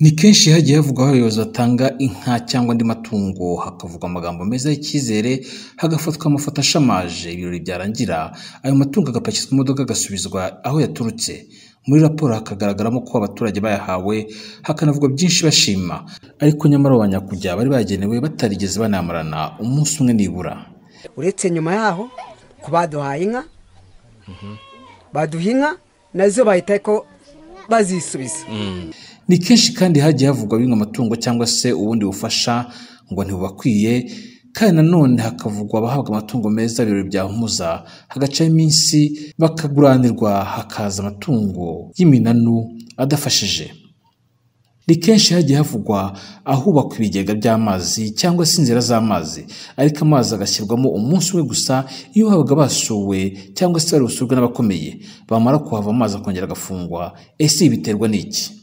Ni kenshi hagiye havugwa abayobozi batanga inka cyangwa andi matungo, hakavugwa amagambo meza y'icyizere, hagafatwa amafoto ashamaje, ibirori byarangira ayo matungo agapakizwa imodoka agasubizwa aho yaturutse. Muri raporo hakagaragaramo ko abaturage bayahawe, hakanavugwa byinshi bashima, ariko nyamara abanyakujya bari bagenewe batarigeze banamarana umunsi umwe nibura. Uretse nyuma yaho ku baduhaye inka, baduha inka nazo bahita ko bazisubiza. Ni kenshi kandi hagiye havugwa bimwe amatungo cyangwa se ubundi bufasha ngo ntibubakwiye, kandi nanone hakavugwa abahabwa amatungo meza ibirori byahumuza, hagacaho iminsi bakaguranirwa hakaza amatungo y'iminanu adafashije. Ni kenshi hagiye havugwa ahubakwa ibigega by'amazi cyangwa se inzira z'amazi, ariko amazi agashyirwamo umunsi umwe gusa iyo habaga basuwe cyangwa se bari busurwe n'abakomeye, bamara kuhava amazi akongera agafungwa. Ese biterwa n'iki?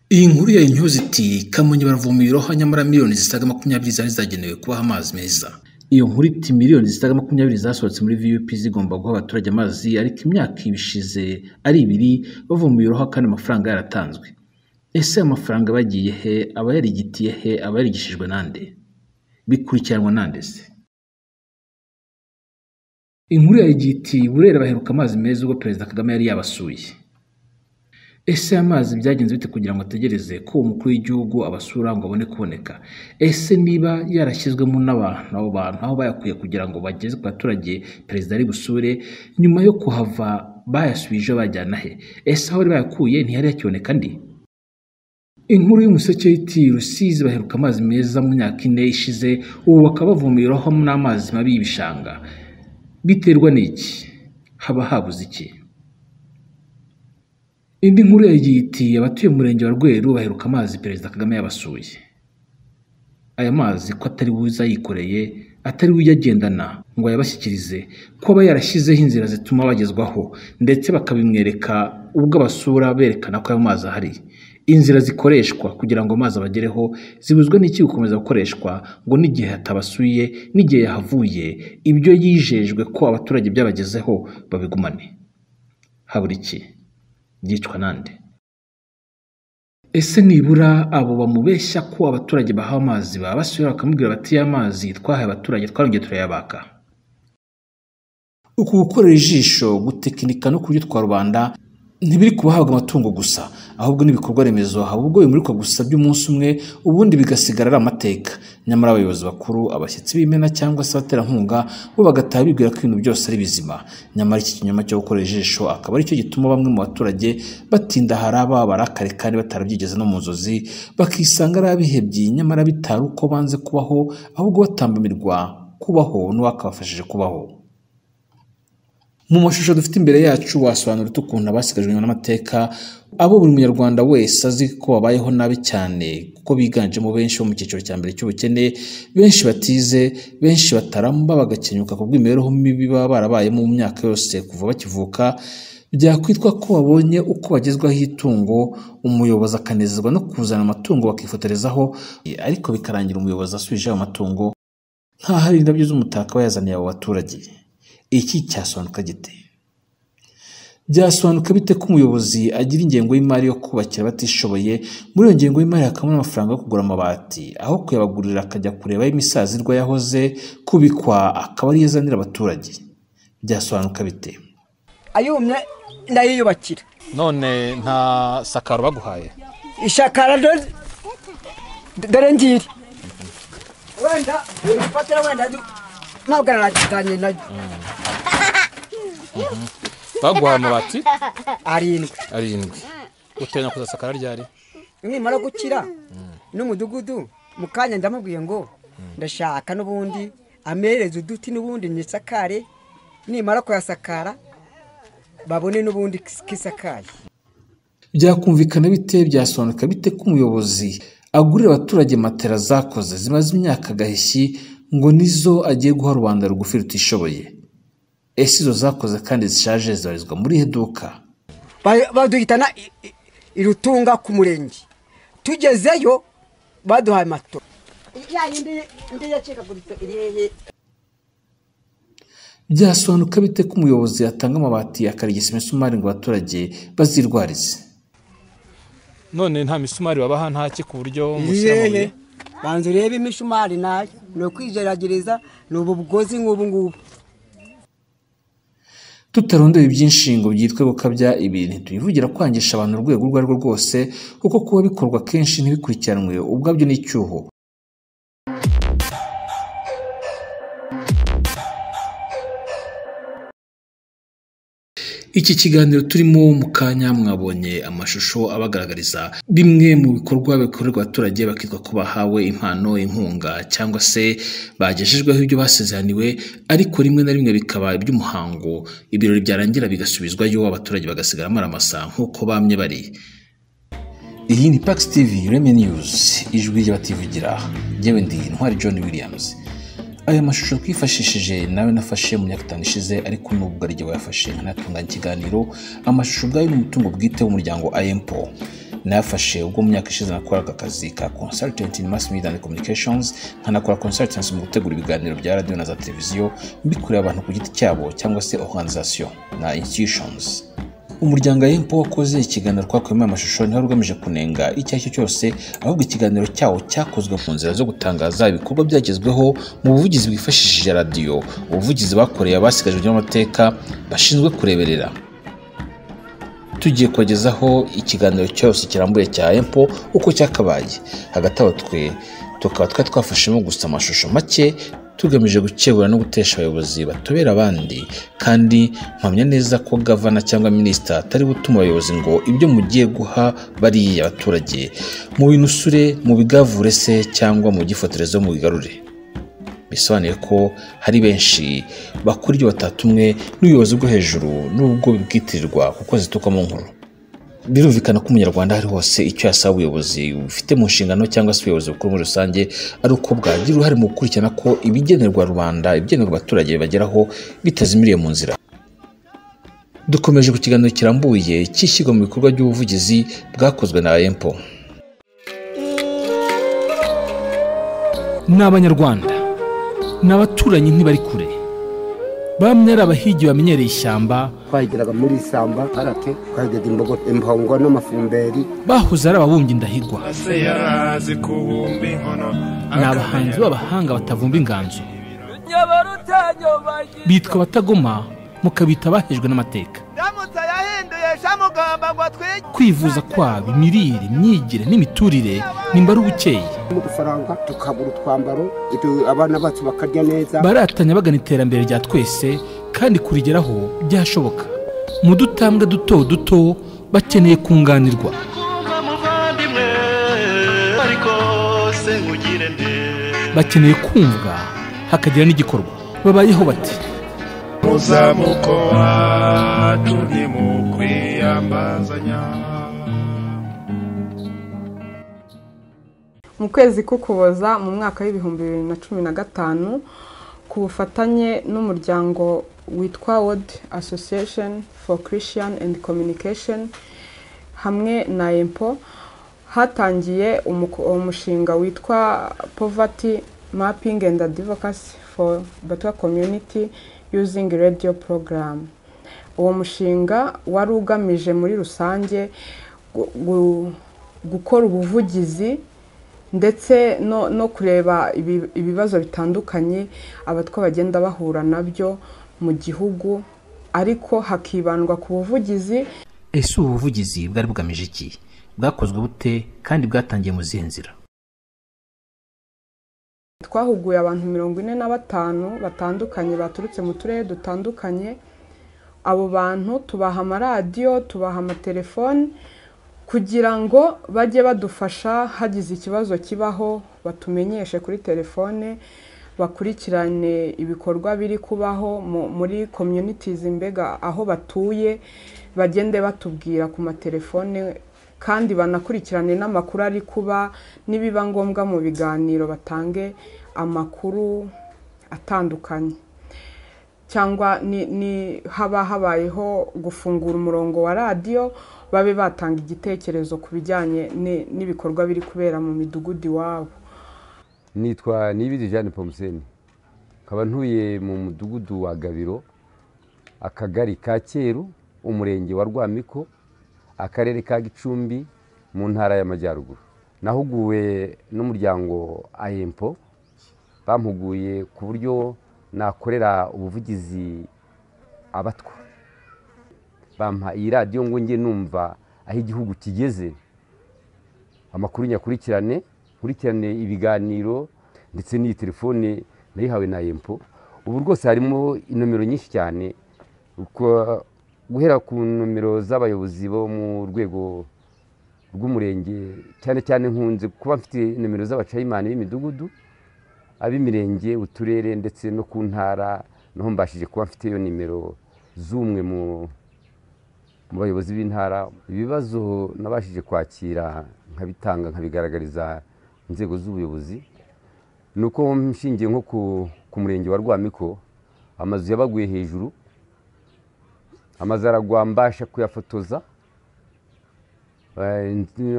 Iyi nkuru ya Inyozi iti Kamonyi baravoma ibiroha nyamara miliyoni zisaga 20 zari zagenewe kubaha amazi meza. Iyo nkuru iti miliyoni zisaga 20 zasohotse muri VUP zigomba guha abaturage amazi, ariko imyaka ibishize ari 2 bavoma ibiroha kandi amafaranga yaratanzwe. Ese amafaranga bagiye he? Abayarigitiye he? Abayarigishijwe nande? Bikurikiranwa nande se? Inkuru ya igiti Burera baheruka amazi meza ubwo Perezida Kagame yari yabasuye. Ese amazi byagenze bite kugira ngo ategereze ko umukuru w'igihugu abasura ngo abone kuboneka? Ese niba yarashyizwemo n'abantu, abo bantu aho bayakuye kugira ngo bageze ku baturage Perezida ari busure, nyuma yo kuhava bayasubije bajyana he? Ese aho bayakuye ntiyari yakiboneka ndi? Inkuru y'umuseke iti Rusizi baheruka amazi meza mu myaka 4 ishize, ubu bakaba bavomeraho n'amazi mabi y'ibishanga. Biterwa n'iki? Haba habuze iki? Indi nkuru yagiye iti abatuye mu murenge wa Rweru baheruka amazi Perezida Kagame yabasuye. Aya mazi ko atari buza yikoreye, atari uyagendana ngo yabashyikirize, ko aba yarashyizeho inzira zituma bagezwaho, ndetse bakabimwereka ubwo abasura berekana ko ayo mazi ahari. Inzira zikoreshwa kugira ngo amazi abagereho zibuzwe n'iki gukomeza gukoreshwa ngo n'igihe hatabasuye n'igihe yahavuye ibyo yijejwe ko abaturage byabagezeho babigumane? Habura iki? Byicwa nande? Ese nibura abo bamubeshya ko abaturage bahawe amazi babasuye bakamubwira bati y'amazi twahaye abaturage twarongeye turayabaka? Uku gukorera ijisho, gutekinika no kubyitwa rubanda ntibiri kubahabwa amatungo gusa, ahubwo n'ibikorwa remezo ahubwo bimurikwa gusa by'umunsi umwe, ubundi bigasigara ari amateka. Nyamara abayobozi bakuru, abashyitsi b'imena cyangwa se abaterankunga bo bagataha bibwira ko ibintu byose ari bizima. Nyamara iki kinyoma cyo gukorera ijisho akaba ari cyo gituma bamwe mu baturage batinda haraba barakare kandi batarabyigeze no mu nzozi, bakisanga ari abihebye nyamara bitari uko banze kubaho, ahubwo batambamirwa kubaho n'uwakabafashije kubaho. Mu mashusho dufite imbere yacu wasobanura ukuntu abasigajwe n'amateka, abo buri munyarwanda wese azi ko babayeho nabi cyane, kuko biganjemo benshi bo mu cyiciro cya mbere cy'ubukene, benshi batize, benshi bataramba bagakenyuka ku bw'imibereho mibi baba barabayemo mu myaka yose kuva bakivuka. Byakwitwa ko babonye uko bagezwaho itungo, umuyobozi akanezezwa no kuzana amatungo bakifotorezaho, ariko bikarangira umuyobozi asubije ayo matungo nk'aho ari indabyo z'umutaka bayazaniye abo baturage. Iki cyasobanuka gite? Byasobanuka bite ko umuyobozi agira ingengo y'imari yo kubakira batishoboye, muri iyo ngengo y'imari hakabamo amafaranga yo kugura amabati, aho kuyabagurira akajya kureba imisazirwa yahoze kubikwa akaba ari yazanira abaturage? Byasobanuka bite? Ayumye ndayiyubakira. None nta sakaro baguhaye? Ishakara dore ngiri. Wenda ufatira wenda ntabwo naragitanye nayo. Baguhaye amabati? 7. Utenya kuzasakara ryari? Nimara gukira n'umudugudu mukanya ndamubwiye ngo ndashaka n'ubundi amereze uduti n'ubundi nisakare, nimara kuyasakara babone n'ubundi kisakaye. Byakumvikana bite? Byasobanuka bite ko umuyobozi agurira abaturage matera zakoze zimaze imyaka gaheshyi ngo nizo agiye guha rubanda rugufi rutishoboye? Ese izo zakoze kandi zishaje zibarizwa muri iduka? Baduhitana irutunga ku murenge, tugezeyo baduhaye mato indi yacikaguritse iriye. Byasobanuka bite ko umuyobozi atanga amabati akarigisa imisumari ngo abaturage bazirwarize? none nta misumari babaha ntaki ku buryo mushyira mu bihe banza urebe imishumari nayo no kwigerageza n'ubu bugozi nk'ubu ngubu. Tutarondeye byinshi ngo byitwe gukabya ibintu tubivugira kwangisha abantu urwego rwo ari rwo rwose kuko kuba bikorwa kenshi ntibikurikiranwe ubwabyo n'icyuho. Iki kiganiro turimo mu kanya mwabonye amashusho abagaragariza bimwe mu bikorwa bikorerwa abaturage bakitwa ko bahawe impano, inkunga cyangwa se bagejejweho ibyo basezeraniwe, ariko rimwe na rimwe bikaba iby'umuhango, ibirori byarangira bigasubizwayo abaturage bagasigara amaramasa nk'uko bamye bari. Iyi ni Pax TV IREME News, ijwi ry'abativugira. Njyewe ndi Ntwari John Williams. Aya mashusho twifashishije nawe nafashe mu myaka 5 ishize, ariko nubwo ari jye wayafashe nkanatunganya ikiganiro. Amashusho bwayo n'umutungo bwite w'umuryango IMPO nayafashe ubwo mu myaka ishize nakoraga akazi ka consultant in mass media and communications, nkanakora consultancy mu gutegura ibiganiro bya radio na za televiziyo bikurira abantu ku giti cyabo cyangwa se organisation na institutions. Umuryango IMPO wakoze ikiganiro twakwemo amashusho ntiho rugamije kunenga icyo cyose, ahubwo ikiganiro cyawo cyakozwe mu nzira zo gutangaza ibikorwa byagezweho mu buvugizi bwifashishije radio, ubuvugizi bakoreye abasigajwe n'amateka bashinzwe kureberera. Tugiye kugezaho ikiganiro cyose kirambuye cya IMPO uko cyakabaye. Hagati aho tukaba twafashemo gusa amashusho make tugamije gukebura no gutesha abayobozi batobera abandi, kandi mpamya neza ko gavana cyangwa minister atari gutuma abayobozi ngo ibyo mugiye guha bari abaturage mu binusure, mu bigavure se cyangwa mu gifotorezo mu bigarure. Bisobanuye ko hari benshi bakora ibyo batatumwe n'ubuyobozi bwo hejuru n'ubwo bibwitirirwa kuko zituka mu nkuru. Birumvikana ko umunyarwanda hari hose icyo yasaba ubuyobozi bufite mu nshingano cyangwa se ubuyobozi bukuru muri rusange ari uko bwagira uruhare mu gukurikirana ko ibigenerwa rubanda, ibigenerwa abaturage bageraho bitazimiriye mu nzira. Dukomeje ku kiganiro kirambuye cyishyirwa mu bikorwa by'ubuvugizi bwakozwe na IMPO. N'abanyarwanda n'abaturanyi ntibari kure, bamwe ari abahigi bamenyereye ishyamba, Twagiraga muri isamba harake twagiraga impongo n'amafumberi, bahuze ari ababumbyi ndahigwa, ni abahanzi b'abahanga batavumba inganzo, bitwa batagoma mukabita bahejwe n'amateka. Kwivuza kwabo, imirire, imyigire n'imiturire nimba ari ubukeye, mu gufaranga tukabura utwambaro, abana bacu bakarya neza. Baratanya bagana iterambere rya twese kandi kurigeraho byashoboka. Mu dutambwe duto duto bakeneye kunganirwa, bakeneye kumvwa hakagira n'igikorwa. Babayeho bati muzamuko wacu ntimukwiyambazanya. Mu kwezi k'Ukuboza mu mwaka w'ibihumbi 2015 ku bufatanye n'umuryango witwa World Association for Christian and Communication hamwe na IMPO hatangiye umushinga witwa Poverty Mapping and Advocacy for Baduhaye Community using radio program. Uwo mushinga wari ugamije muri rusange gukora ubuvugizi ndetse no kureba ibibazo bitandukanye abatwa bagenda bahura nabyo mu gihugu, ariko hakibandwa ku buvugizi. Ese ubuvugizi bwari bugamije iki? Bwakozwe bute kandi bwatangiye mu zihe nzira? Twahuguye abantu 45 batandukanye baturutse mu turere dutandukanye. Abo bantu tubaha amaradiyo, tubaha amatelefone kugira ngo bajye badufasha hagize ikibazo kibaho batumenyeshe kuri telefone, bakurikirane ibikorwa biri kubaho muri communities imbega aho batuye, bagende batubwira ku matelefone, kandi banakurikirane n'amakuru ari kuba, nibiba ngombwa mu biganiro batange amakuru atandukanye, cyangwa ni habayeho gufungura umurongo wa radio babe batanga igitekerezo ku bijyanye n'ibikorwa biri kubera mu midugudu wabo. Nitwa Nibiri Jeanne Pomseni, nkaba ntuye mu mudugudu wa Gabiro, akagari ka Cyeru, umurenge wa Rwamiko, akarere ka Gicumbi, mu ntara y'Amajyaruguru. Nahuguwe n'umuryango IREME bampuguye ku buryo nakorera ubuvugizi abatwa. Bampa iyi radio ngo nge numva aho igihugu kigeze, amakuru nyakurikirane ibiganiro ndetse n'iyi telefone nayihawe na IREME. Ubu rwose harimo inomero nyinshi cyane, guhera ku nomero z'abayobozi bo mu rwego rw'umurenge, cyane cyane nkunze kuba mfite nomero z'abacayimani b'imidugudu, ab'imirenge, uturere ndetse no ku ntara, naho mbashije kuba mfite iyo nimero z'umwe mu bayobozi b'intara. Ibibazo nabashije kwakira nkabitanga nkabigaragariza inzego z'ubuyobozi, nuko nshingiye nko ku murenge wa Rwamiko, amazu yabaguye hejuru, amazu aragwa mbasha kuyafotoza,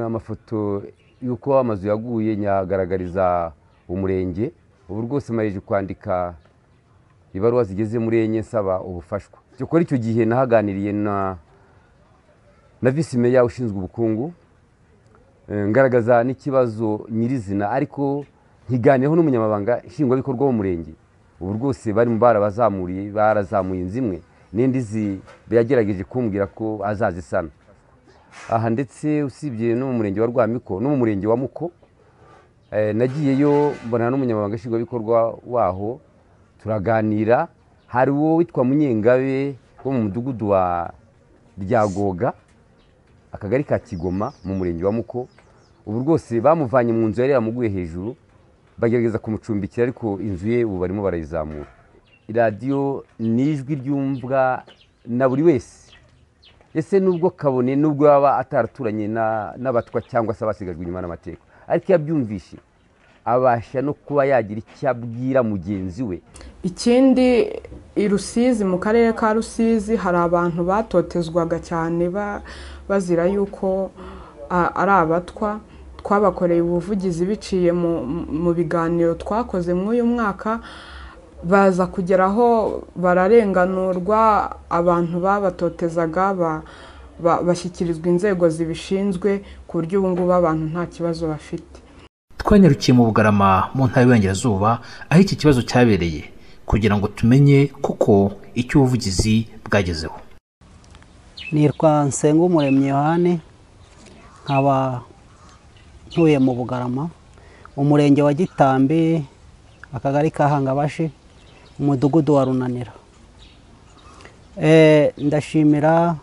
amafoto yuko amazu yaguye nyagaragariza umurenge. Ubu rwose mayeje kwandika ibaruwa zigeze muri enye nsaba ubufashwa. Cyokora icyo gihe nahaganiriye na vice meya ushinzwe ubukungu, ngaragaza n'ikibazo nyirizina, ariko nkiganiyeho n'umunyamabanga nshingwabikorwa w'umurenge. Ubu rwose bari mu barazamuye inzimwe n'indi yagerageje kumbwira ko azazisana. Aha ndetse usibye no mu murenge wa Rwamiko no mu murenge wa Muko, nagiyeyo mbona n'umunyamabanga nshingwabikorwa waho, turaganira. Hari uwo witwa Munyengabe wo mu mudugudu wa Ryagoga, akagari ka Kigoma mu murenge wa Muko. Ubu rwose bamuvanye mu nzu yari yamuguye hejuru, bagerageza kumucumbikira, ariko inzu ye ubu barimo barayizamura. Radio ni ijwi ryumvwa na buri wese, ese nubwo kabone nubwo baba ataraturanye n'abatwa cyangwa se abasigajwe inyuma n'amateka, ariko yabyumvishe abasha no kuba yagira icyo abwira mugenzi we. Ikindi, i Rusizi, mu karere ka Rusizi, hari abantu batotezwaga cyane bazira yuko ari abatwa. Twabakoreye ubuvugizi biciye mu biganiro twakoze muri uyu mwaka, baza kugeraho bararenganurwa, abantu babatotezaga bashyikirizwa inzego zibishinzwe, ku buryo ubu ngubu abantu nta kibazo bafite. Twanyarukiye mu Bugarama mu ntara y'Iburengerazuba aho iki kibazo cyabereye, kugira ngo tumenye kuko icyo ubuvugizi bwagezeho. Nitwa Nsengumuremyi Yohani, nkaba ntuye mu Bugarama, umurenge wa Gitambi, akagari ka Hangabashi, umudugudu wa Runanira. Ndashimira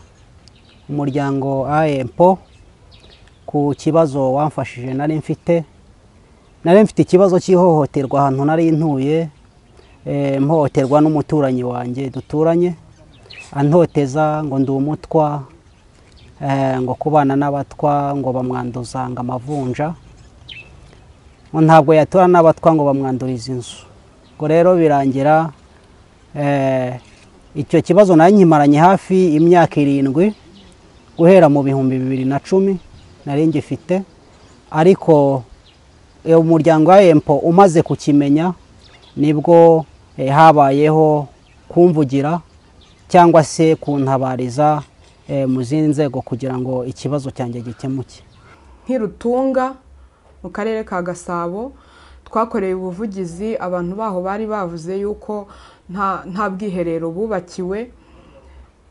umuryango IREME ku kibazo wamfashije. Nari mfite ikibazo cy'ihohoterwa ahantu nari ntuye, mpohoterwa n'umuturanyi wanjye duturanye, antoteza ngo ndi umutwa, ngo kubana n'abatwa ngo bamwanduza ngo amavunja, ngo ntabwo yatura n'abatwa ngo bamwanduriza inzu. Ngo rero birangira icyo kibazo nari nkimaranye hafi imyaka 7, guhera mu 2010 nari ngifite. Ariko umuryango wa IREME umaze kukimenya, nibwo habayeho kumvugira cyangwa se kuntabariza mu zindi nzego kugira ngo ikibazo cyanjye gikemuke. Nk'irutunga mu karere ka Gasabo, twakoreye ubuvugizi, abantu baho bari bavuze yuko nta bwiherero bubakiwe.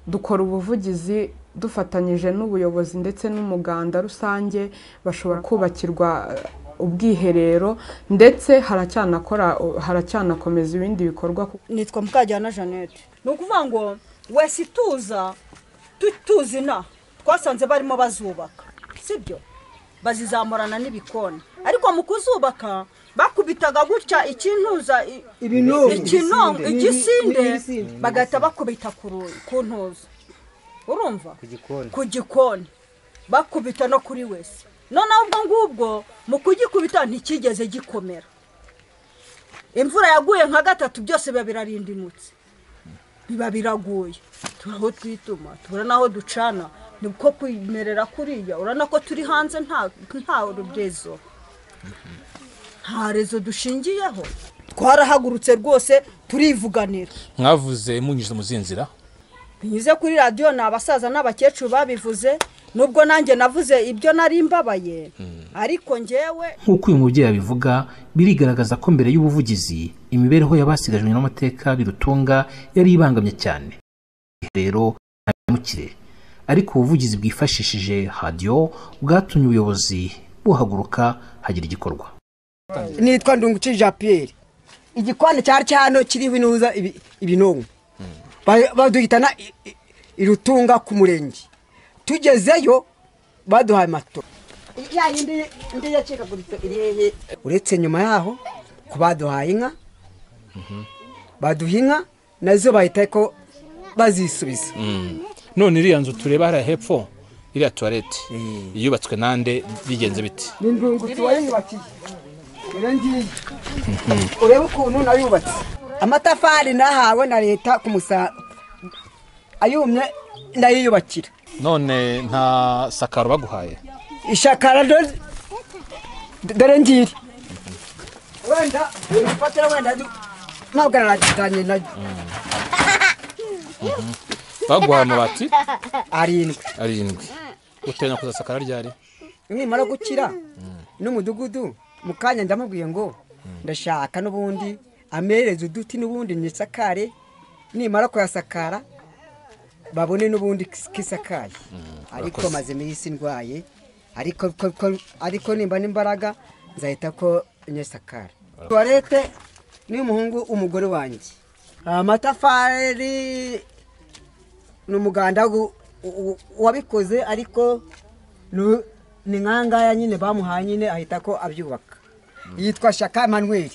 Dukora ubuvugizi dufatanyije n'ubuyobozi ndetse n'umuganda rusange, bashobora kubakirwa ubwiherero, ndetse haracyanakomeza ibindi bikorwa. Nitwa Mukajyana Jeannette. Nukuvuga ngo wese tuzina twasanze barimo bazubaka, sibyo? Bazizamurana n'ibikoni, ariko mu kuzubaka bakubitaga gutya ikintuza igisinde, bagahita bakubita ku ntuza, urumva, ku gikoni, bakubita no kuri wese. Noneho ubwo ngubwo mu kugikubita ntikigeze gikomera. Imvura yaguye nka 3 byose biba birarindimutse, biba biraguye. Turaho twituma, tubura naho ducana, niko kwimerera kuriya. Urana ko turi hanze nta rubyezo, nta rezo dushingiyeho. Twarahagurutse rwose turivuganira. Mwavuze munyuze mu zinzira? Binyuze kuri radio, n'abasaza n'abakecuru babivuze, nubwo nanjye navuze ibyo nari mbabaye ariko njyewe nk'uko uyu mubyeyi abivuga birigaragaza ko mbere y'ubuvugizi imibereho y'abasigajwe n'amateka birutunga yari ibangamye cyane rero ntamukire ariko ubuvugizi bwifashishije radio bwatumye ubuyobozi buhaguruka hagira igikorwa. Nitwa Ndunguci Jean Pierre igikoni cyari cyano kiriho inuza ibinongo baduhitana irutunga ku murenge tugezeyo baduhaye mato ya yindi yacika guritse irihe uretse nyuma yaho ku baduhaye inka baduhinga nazo bahita ko bazisubiza. None iriya nzu tureba hariya hepfo iriya toilette yubatswe nande bigenze biti? Ni Ndunguci wayubakiye ngiye urebe ukuntu nayubatse amatafari nahawe na leta kumusa ayumye ndayiyubakira. None nta sakaro baguhaye? Ishakara dore ngiri wenda ufatira wenda ntabwo naragitanye nayo. Baguhaye amabati arindwi utenya kuzasakara ryari? nimara gukira n'umudugudu mukanya ndamubwiye ngo ndashaka n'ubundi amereze uduti n'ubundi nisakare nimara kuyasakara babone n'ubundi kisakaye. Ariko maze imisi ndwaye ariko nimba n'imbaraga nzahita ko nyesakara. Toilette ni umuhungu umugore wanjye amatafari n'umuganda wabikoze ariko ni nkangaya nyine bamuhaye nyine ahita ko abyubaka. Yitwa Shaka Emmanuel.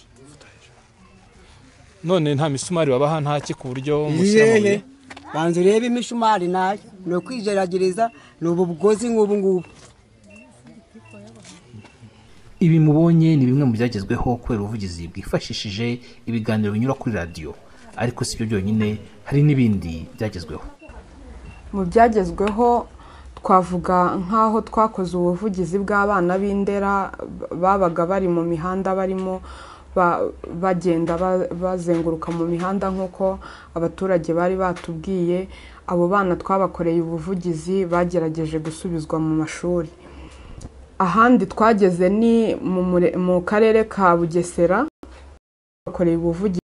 None nta misumari wabaha ntaki ku buryo mushyiramuye? Banze urebe imishumari nayo no kwigerageza n'ubu bugozi nk'ubu ngubu. Ibi mubonye ni bimwe mu byagezweho kubera ubuvugizi bwifashishije ibiganiro binyura kuri radio, ariko si byo byonyine hari n'ibindi byagezweho. Mu byagezweho twavuga nk'aho twakoze ubuvugizi bw'abana b'indera babaga bari mu mihanda barimo bagenda bazenguruka mu mihanda nk'uko abaturage bari batubwiye. Abo bana twabakoreye ubuvugizi bagerageje gusubizwa mu mashuri. Ahandi twageze ni mu karere ka Bugesera bakoreye ubuvugizi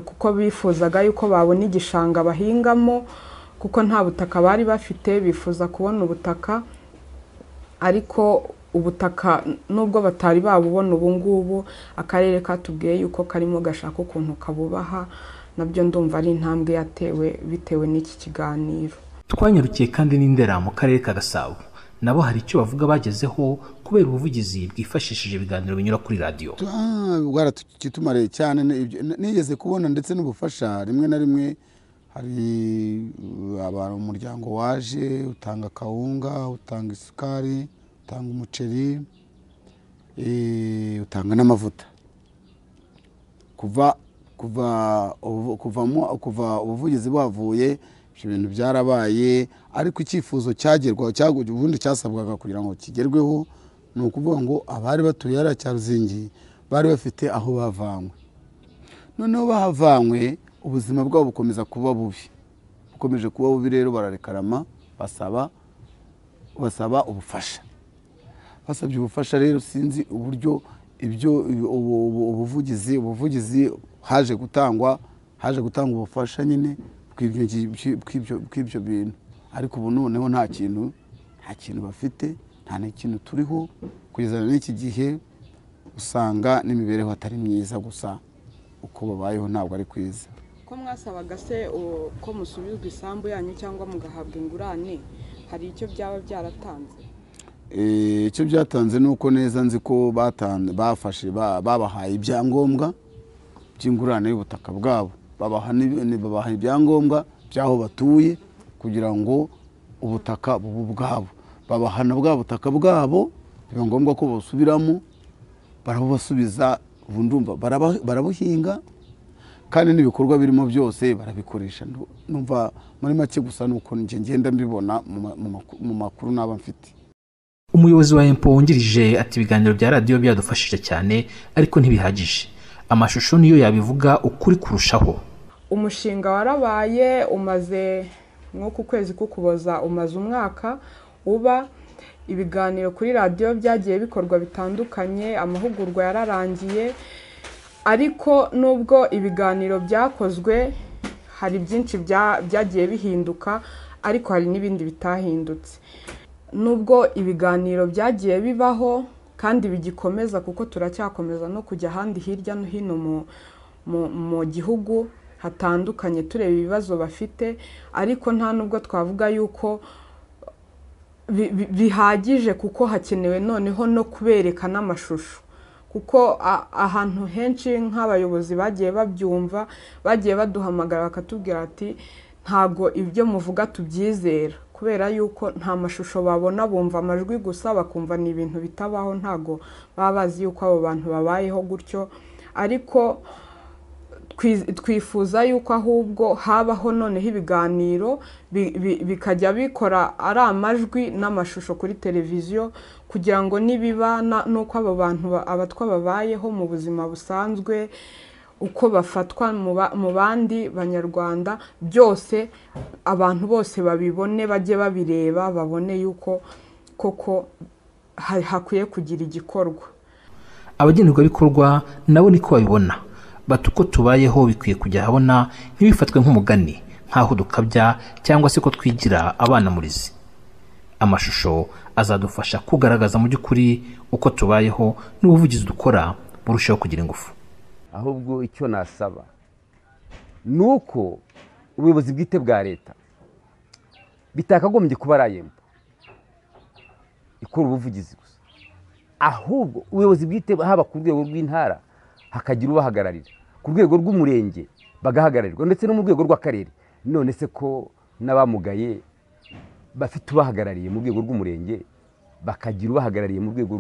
kuko bifuzaga yuko babona igishanga bahingamo kuko nta butaka bari bafite, bifuza kubona ubutaka ariko ubutaka nubwo batari babubona ubu ngubu akarere katubwiye yuko karimo gashaka ukuntu kabubaha. Nabyo ndumva ari intambwe yatewe bitewe n'iki kiganiro. Twanyarukiye kandi n'Indera mu karere ka Gasabo, nabo hari icyo bavuga bagezeho kubera ubuvugizi bwifashishije ibiganiro binyura kuri radio. Bwaratukitumare cyane nigeze kubona ndetse n'ubufasha rimwe na rimwe. Hari abantu umuryango waje utanga kawunga, utanga isukari, utanga umuceri, utanga n'amavuta. Kuva ubuvugizi bavuye ibyo bintu byarabaye, ariko icyifuzo cyagerwaho ubundi cyasabwaga kugira ngo kigerweho ni ukuvuga ngo abari batuye hariya cya Ruzingi bari bafite aho bavanywe. Noneho bahavanywe ubuzima bwabo bukomeza kuba bubi, bukomeje kuba bubi. Rero bararekarama basaba ubufasha. Basabye ubufasha rero sinzi uburyo ibyo ubuvugizi haje gutangwa ubufasha nyine kw'ibyo bintu, ariko ubu noneho nta kintu bafite, nta n'ikintu turiho kugeza n'iki gihe. Usanga n'imibereho atari myiza, gusa uko babayeho ntabwo ari kwiza. Ko mwasabaga se ko musubizwa isambu yanyu cyangwa mugahabwa ingurane, hari icyo byaba byaratanze? Icyo byatanze nuko neza nzi ko bafashe babahaye ibyangombwa by'ingurane y'ubutaka bwabo, babaha ibyangombwa by'aho batuye kugira ngo ubutaka bubu bwabo, babahana bwa butaka bwabo, biba ngombwa ko basubiramo barabasubiza. Ndumva barabuhinga kandi n'ibikorwa birimo byose barabikoresha. Numva muri make gusa nuko ngenda mbibona mu makuru naba mfite. Umuyobozi wa IREME wungirije ati ibiganiro bya radio byadufashije cyane ariko ntibihagije. Amashusho niyo yabivuga ukuri kurushaho. Umushinga warabaye umaze nko ku kwezi kukuboza umaze umwaka uba. Ibiganiro kuri radiyo byagiye bikorwa bitandukanye, amahugurwa yararangiye, ariko nubwo ibiganiro byakozwe hari byinshi byagiye bihinduka, ariko hari n'ibindi bitahindutse. Nubwo ibiganiro byagiye bibaho kandi bigikomeza, kuko turacyakomeza no kujya ahandi hirya no hino mu gihugu hatandukanye tureba ibibazo bafite, ariko nta nubwo twavuga yuko bihagije, kuko hakenewe noneho no kubereka n'amashusho, kuko ahantu henshi nk'abayobozi bagiye babyumva, bagiye baduhamagara bakatubwira ati ntago ibyo muvuga tubyizera, kubera yuko nta mashusho babona, bumva amajwi gusa bakumva ni ibintu bitabaho, ntago baba bazi yuko abo bantu babayeho gutyo. Ariko twifuza yuko ahubwo habaho noneho ibiganiro bikajya bikora ari amajwi n'amashusho kuri televiziyo, kugira ngo nibiba nuko abo bantu abatwa babayeho mu buzima busanzwe, uko bafatwa mu bandi banyarwanda, byose abantu bose babibone, bajye babireba, babone yuko koko hakwiye kugira igikorwa. Abagenerwabikorwa nabo niko babibona, bati uko tubayeho bikwiye kujya habona, ntibifatwe nk'umugani, nk'aho dukabya cyangwa se ko twigira abana murizi. Amashusho azadufasha kugaragaza mu by'ukuri uko tubayeho, n'ubuvugizi dukora burushaho kugira ingufu. Ahubwo icyo nasaba nuko ubuyobozi bwite bwa leta bitakagombye kuba ari IREME ikora ubuvugizi gusa, ahubwo ubuyobozi bwite haba ku rwego rw'intara hakagira ubahagararira, ku rwego rw'umurenge bagahagararirwa, ndetse no mu rwego rw'akarere. None se ko n'abamugaye bafite ubahagarariye mu rwego rw'umurenge, bakagira ubahagarariye mu rwego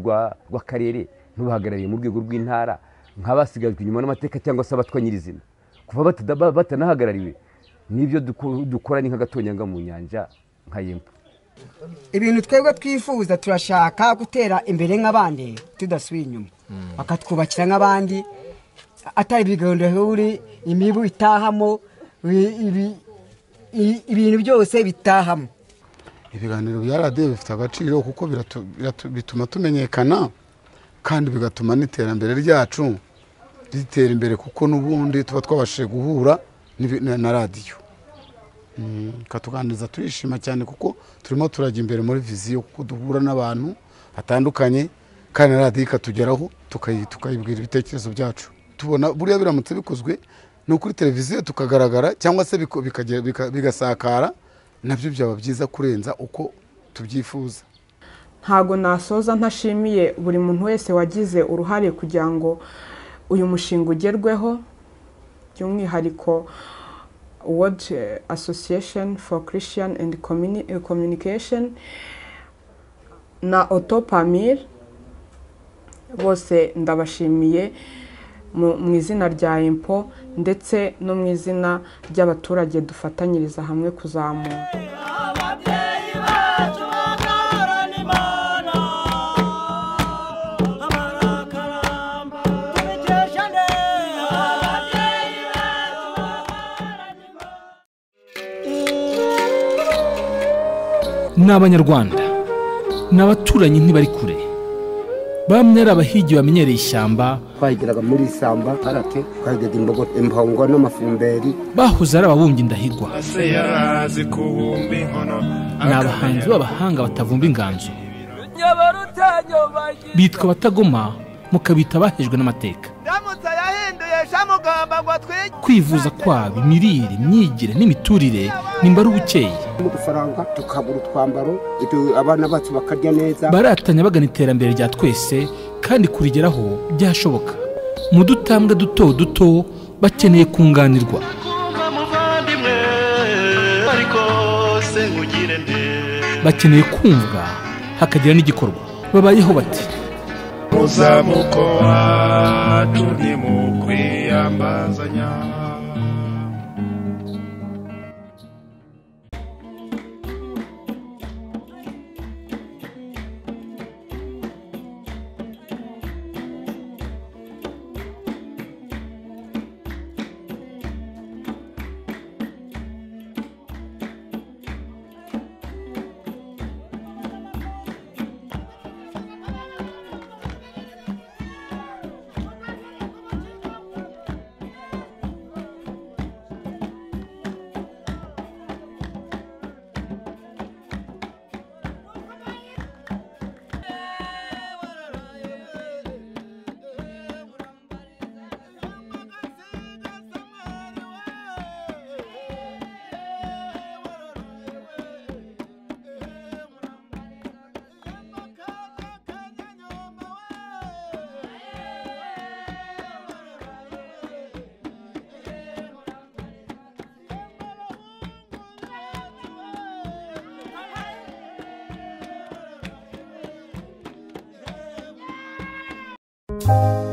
rw'akarere, n'ubahagarariye mu rwego rw'intara, nk'abasigajwe inyuma n'amateka cyangwa se abatwa nyirizina, kuva batanahagarariwe, n'ibyo dukora ni nk'agatonyanga mu nyanja nka IREME. Ibintu twebwe twifuza, turashaka gutera imbere nk'abandi tudasubiye inyuma, bakatwubakira nk'abandi, atari ibiganiro imibu itahamo, ibintu byose bitahamo. Ibiganiro bya radiyo bifite agaciro kuko bituma tumenyekana, kandi bigatuma n'iterambere ryacu ritera imbere, kuko n'ubundi tuba twabashije guhura na radiyo. Katuganiriza turishima cyane, kuko turimo turajya imbere muri viziyo, kuko duhura n'abantu batandukanye, kandi na radiyo ikatugeraho tukayibwira ibitekerezo byacu. Tubona buriya biramutse bikozwe no kuri televiziyo tukagaragara, cyangwa se bigasakara, nabyo byaba byiza kurenza uko tubyifuza. Ntago nasoza ntashimiye buri muntu wese wagize uruhare kugira ngo uyu mushinga ugerweho, by'umwihariko World Association for Christian and Communication na Otopamir, bose ndabashimiye mu izina rya IMPO, ndetse no mu izina ry'abaturage dufatanyiriza hamwe kuzamura. N'abanyarwanda n'abaturanyi ntibari kure, bamwe ari abahigi bamenyereye ishyamba, Twagiraga muri isamba karate, twagiraga impongo n'amafumberi, bahoze ari ababumbyi ndahigwa. yarazi kubumba inkono, ni abahanzi b'abahanga batavumba inganzo, bitwa abatagoma, mukabita abahejwe n'amateka. Kwivuza kwabo, imirire, imyigire n'imiturire nimba ari ubukeye, mu gufaranga tukabura utwambaro, abana bacu bakarya neza. baratanya bagana iterambere rya twese, kandi kurigeraho byashoboka. Mu dutambwe duto duto bakeneye kunganirwa. Bakeneye kumvwa, hakagira n'igikorwa. Babayeho bati: muzamuko wacu ntimukwiyambazanya. Bafotorezwa.